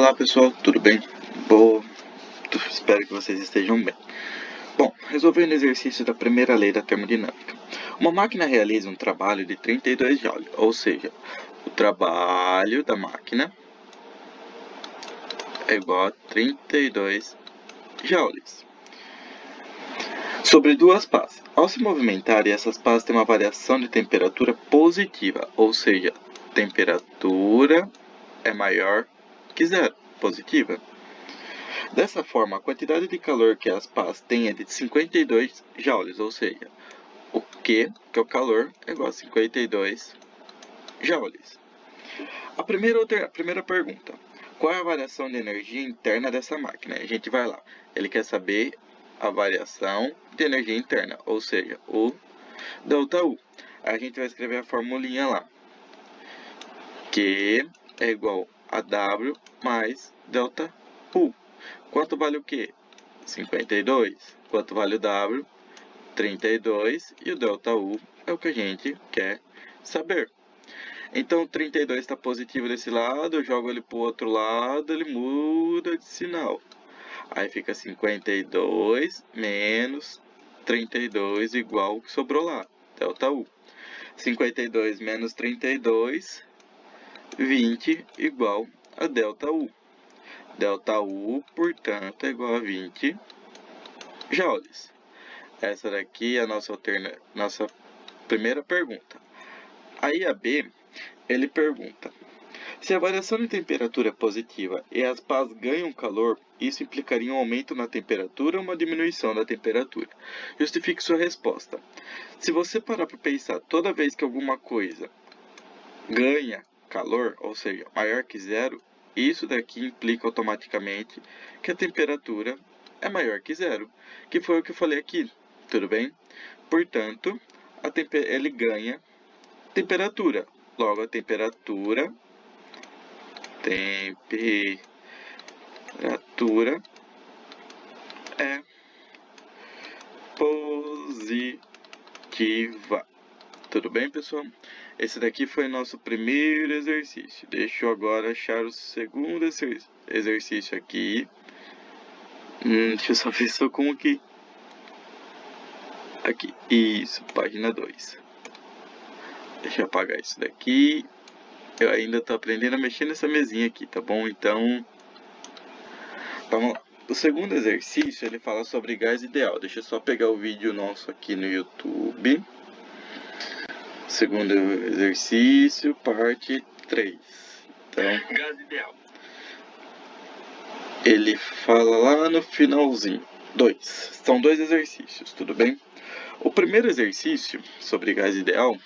Olá pessoal, tudo bem? Espero que vocês estejam bem. Bom, resolvendo o exercício da primeira lei da termodinâmica. Uma máquina realiza um trabalho de 32 joules, ou seja, o trabalho da máquina é igual a 32 joules. Sobre duas pás. Ao se movimentarem, essas pás têm uma variação de temperatura positiva, ou seja, temperatura é maior que zero, positiva. Dessa forma, a quantidade de calor que as pás têm é de 52 joules, ou seja, o Q, que é o calor, é igual a 52 joules. A primeira pergunta, qual é a variação de energia interna dessa máquina? A gente vai lá, ele quer saber a variação de energia interna, ou seja, o ΔU. A gente vai escrever a formulinha lá, Q é igual a W mais ΔU. Quanto vale o Q? 52. Quanto vale o W? 32. E o ΔU é o que a gente quer saber. Então, 32 está positivo desse lado, eu jogo ele para o outro lado, ele muda de sinal. Aí fica 52 menos 32 igual o que sobrou lá, ΔU. 52 menos 32, 20 igual a ΔU. ΔU, portanto, é igual a 20 joules. Essa daqui é a nossa primeira pergunta. Aí a B, ele pergunta, se a variação de temperatura é positiva e as pás ganham calor, isso implicaria um aumento na temperatura ou uma diminuição da temperatura? Justifique sua resposta. Se você parar para pensar, toda vez que alguma coisa ganha calor, ou seja, maior que zero, isso daqui implica automaticamente que a temperatura é maior que zero, que foi o que eu falei aqui, tudo bem? Portanto, ele ganha temperatura. Logo, a temperatura é positiva. Tudo bem, pessoal? Esse daqui foi nosso primeiro exercício. Deixa eu agora achar o segundo exercício aqui. Deixa eu só ver só como que... Aqui, isso, página 2. Deixa eu apagar isso daqui. Eu ainda estou aprendendo a mexer nessa mesinha aqui, tá bom? Então, vamos lá. O segundo exercício, ele fala sobre gás ideal. Deixa eu só pegar o vídeo nosso aqui no YouTube. Segundo exercício, parte 3. Então, gás ideal. Ele fala lá no finalzinho. São dois exercícios, tudo bem? O primeiro exercício sobre gás ideal,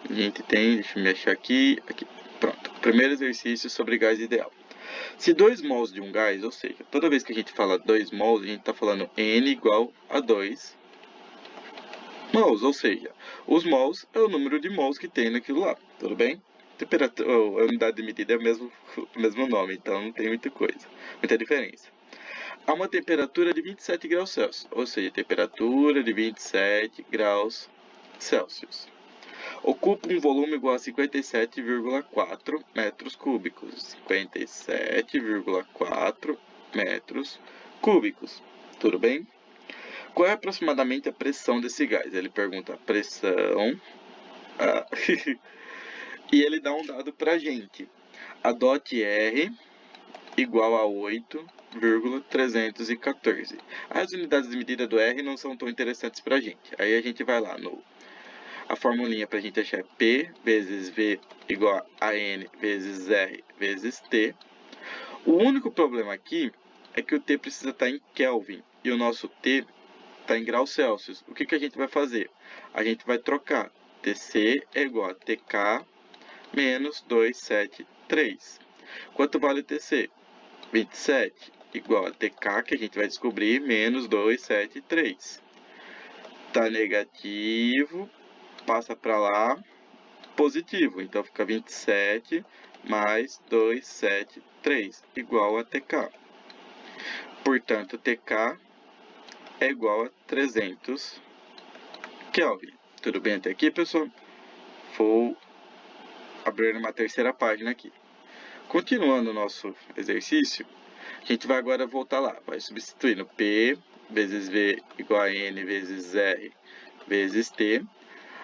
a gente tem, deixa eu me achar aqui, pronto. Primeiro exercício sobre gás ideal. Se 2 mols de um gás, ou seja, toda vez que a gente fala 2 mols, a gente está falando N igual a 2 mols, ou seja, os mols é o número de mols que tem naquilo lá, tudo bem? Temperatura, a unidade de medida é o mesmo nome, então não tem muita diferença. Há uma temperatura de 27 graus Celsius, ou seja, temperatura de 27 graus Celsius. Ocupa um volume igual a 57,4 metros cúbicos. 57,4 metros cúbicos. Tudo bem? Qual é aproximadamente a pressão desse gás? Ele pergunta a pressão. E ele dá um dado para a gente. A DOT-R igual a 8,314. As unidades de medida do R não são tão interessantes para a gente. Aí a gente vai lá a formulinha para a gente achar P vezes V igual a N vezes R vezes T. O único problema aqui é que o T precisa estar em Kelvin e o nosso T está em graus Celsius. O que a gente vai fazer? A gente vai trocar. TC é igual a TK menos 273. Quanto vale o TC? 27 igual a TK, que a gente vai descobrir, menos 273. Está negativo, passa para lá, positivo. Então, fica 27 mais 273, igual a TK. Portanto, TK é igual a 300 Kelvin. Tudo bem até aqui, pessoal? Vou abrir uma terceira página aqui. Continuando o nosso exercício, a gente vai agora voltar lá. Vai substituindo P vezes V igual a N vezes R vezes T.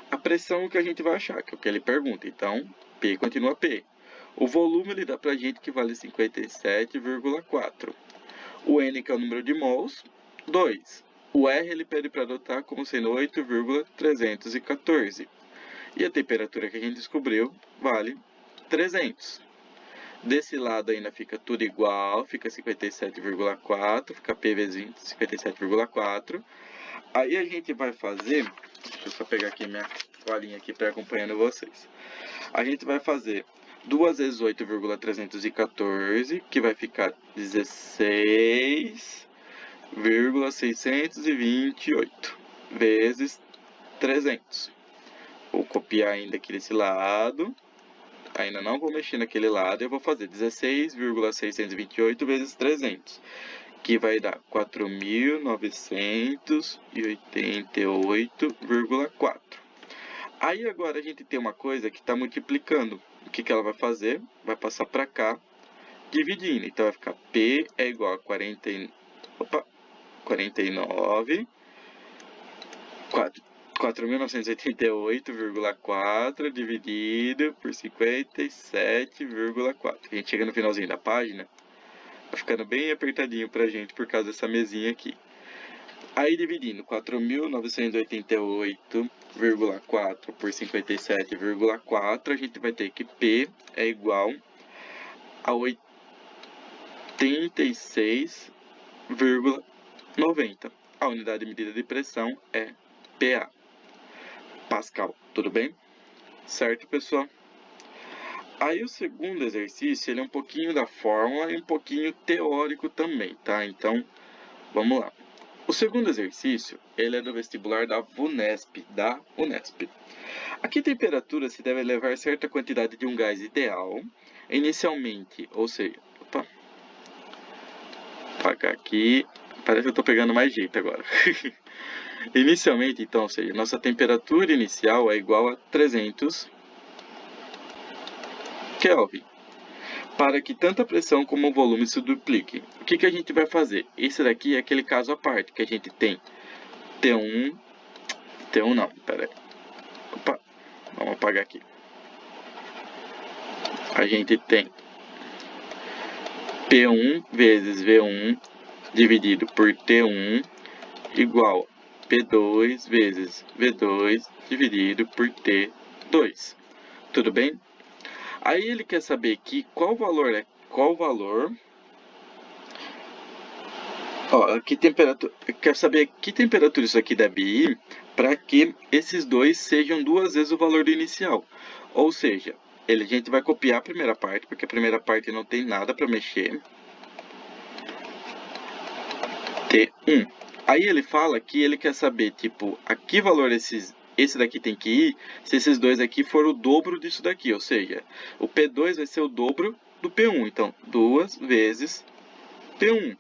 A pressão que a gente vai achar, que é o que ele pergunta. Então, P continua P. O volume ele dá pra gente que vale 57,4. O N, que é o número de mols, 2. O R ele pede para adotar como sendo 8,314. E a temperatura que a gente descobriu vale 300. Desse lado ainda fica tudo igual, fica 57,4, fica P vezes 20, 57,4. Aí a gente vai fazer, deixa eu só pegar aqui minha colinha aqui para acompanhando vocês. A gente vai fazer 2 vezes 8,314, que vai ficar 16,628 vezes 300. Vou copiar ainda aqui desse lado. Ainda não vou mexer naquele lado. Eu vou fazer 16,628 vezes 300, que vai dar 4.988,4. Aí agora a gente tem uma coisa que está multiplicando. O que ela vai fazer? Vai passar para cá, dividindo. Então vai ficar P é igual a 4.988,4 dividido por 57,4. A gente chega no finalzinho da página, vai ficando bem apertadinho pra gente por causa dessa mesinha aqui. Aí dividindo 4.988,4 por 57,4, a gente vai ter que P é igual a 86,90. A unidade de medida de pressão é PA. Pascal, tudo bem? Certo, pessoal? Aí o segundo exercício, ele é um pouquinho da fórmula e um pouquinho teórico também, tá? Então, vamos lá. O segundo exercício, ele é do vestibular da Unesp, A que temperatura se deve elevar certa quantidade de um gás ideal, inicialmente, ou seja, opa, apagar aqui, parece que eu estou pegando mais jeito agora. Inicialmente, então, ou seja, nossa temperatura inicial é igual a 300 Kelvin. Para que tanto a pressão como o volume se dupliquem. O que a gente vai fazer? Esse daqui é aquele caso à parte, que a gente tem T1 não, pera aí. Opa, vamos apagar aqui. A gente tem P1 vezes V1 dividido por T1 igual a P2 vezes V2 dividido por T2. Tudo bem? Aí ele quer saber que qual valor. Ó, quer saber que temperatura isso aqui deve ir para que esses dois sejam 2 vezes o valor do inicial. Ou seja, a gente vai copiar a primeira parte, porque a primeira parte não tem nada para mexer. T1. Aí ele fala que ele quer saber, tipo, a que valor esse daqui tem que ir, se esses dois aqui for o dobro disso daqui. Ou seja, o P2 vai ser o dobro do P1. Então, 2 vezes P1.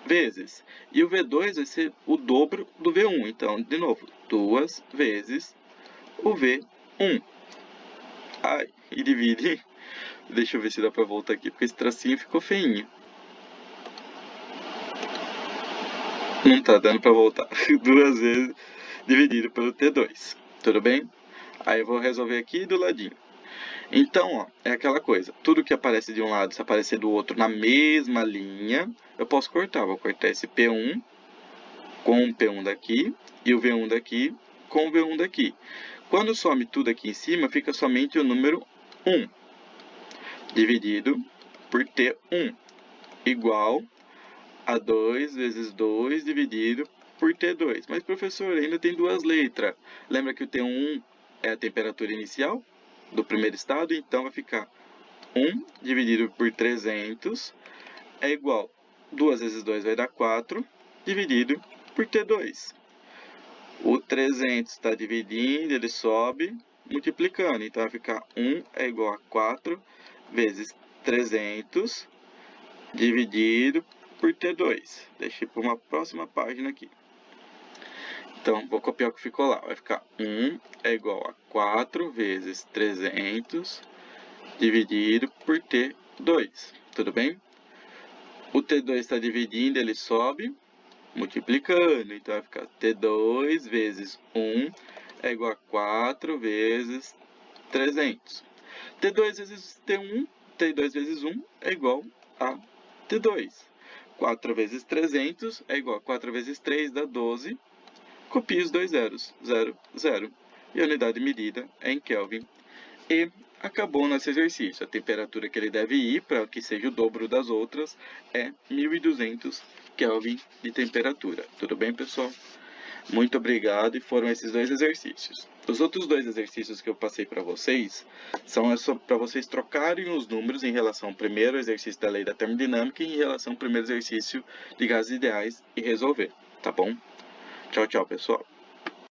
Vezes. E o V2 vai ser o dobro do V1. Então, de novo, 2 vezes o V1. Ai, e divide. Deixa eu ver se dá pra voltar aqui, porque esse tracinho ficou feinho. Não tá dando pra voltar. 2 vezes dividido pelo T2. Tudo bem? Aí eu vou resolver aqui do ladinho. Então, ó, é aquela coisa. Tudo que aparece de um lado, se aparecer do outro na mesma linha, eu posso cortar. Vou cortar esse P1 com o P1 daqui e o V1 daqui com o V1 daqui. Quando some tudo aqui em cima, fica somente o número 1 dividido por T1 igual a 2 vezes 2 dividido por T2. Mas, professor, ainda tem duas letras. Lembra que o T1 é a temperatura inicial do primeiro estado? Então, vai ficar 1 dividido por 300 é igual a 2 vezes 2 vai dar 4 dividido por T2. O 300 está dividindo, ele sobe, multiplicando. Então, vai ficar 1 é igual a 4 vezes 300 dividido por T2. Deixei para uma próxima página aqui. Então, vou copiar o que ficou lá. Vai ficar 1 é igual a 4 vezes 300 dividido por T2. 2, tudo bem? O T2 está dividindo, ele sobe, multiplicando, então vai ficar T2 vezes 1 é igual a 4 vezes 300. T2 vezes T1, T2 vezes 1 é igual a T2. 4 vezes 300 é igual a 4 vezes 3, dá 12. Copie os dois zeros, 0, 0. E a unidade medida é em Kelvin. E acabou nosso exercício. A temperatura que ele deve ir, para que seja o dobro das outras, é 1200 Kelvin de temperatura. Tudo bem, pessoal? Muito obrigado, e foram esses dois exercícios. Os outros dois exercícios que eu passei para vocês são para vocês trocarem os números em relação ao primeiro exercício da lei da termodinâmica e em relação ao primeiro exercício de gases ideais e resolver, tá bom? Tchau, tchau, pessoal.